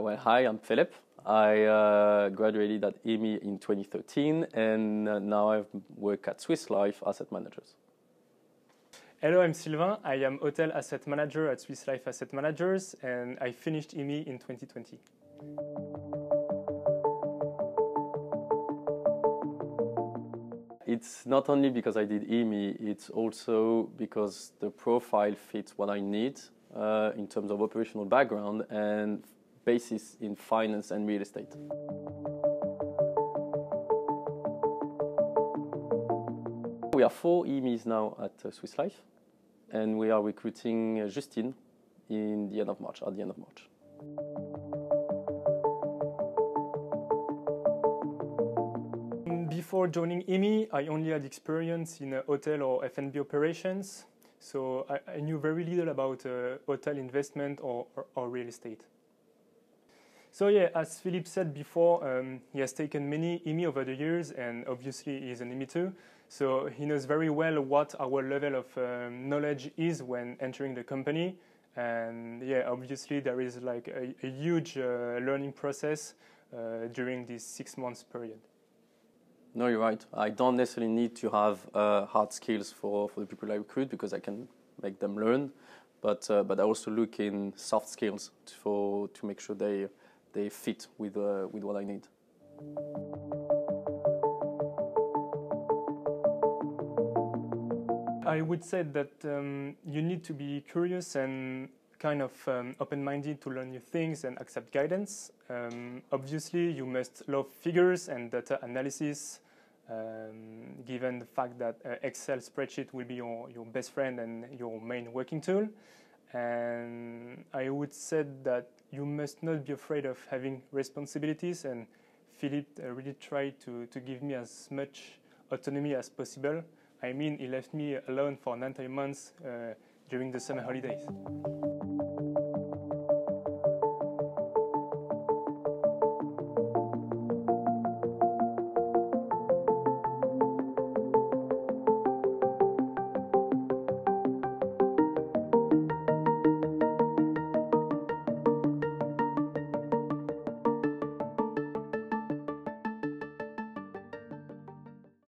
Well, hi, I'm Philippe. I graduated at IMHI in 2013, and now I work at Swiss Life Asset Managers. Hello, I'm Sylvain. I am Hotel Asset Manager at Swiss Life Asset Managers, and I finished IMHI in 2020. It's not only because I did IMHI, it's also because the profile fits what I need in terms of operational background and basis in finance and real estate. We are 4 IMHIs now at Swiss Life, and we are recruiting Justine at the end of March. Before joining IMHI, I only had experience in hotel or F&B operations, so I knew very little about hotel investment or real estate. So yeah, as Philippe said before, he has taken many IMHI over the years, and obviously he's an IMHI too. So he knows very well what our level of knowledge is when entering the company. And yeah, obviously there is like a huge learning process during this 6 months period. No, you're right. I don't necessarily need to have hard skills for the people I recruit because I can make them learn. But I also look in soft skills to make sure they fit with what I need. I would say that you need to be curious and kind of open-minded to learn new things and accept guidance. Obviously, you must love figures and data analysis, given the fact that Excel spreadsheet will be your best friend and your main working tool. And I would say that you must not be afraid of having responsibilities, and Philippe really tried to give me as much autonomy as possible. I mean, he left me alone for 9 months during the summer holidays.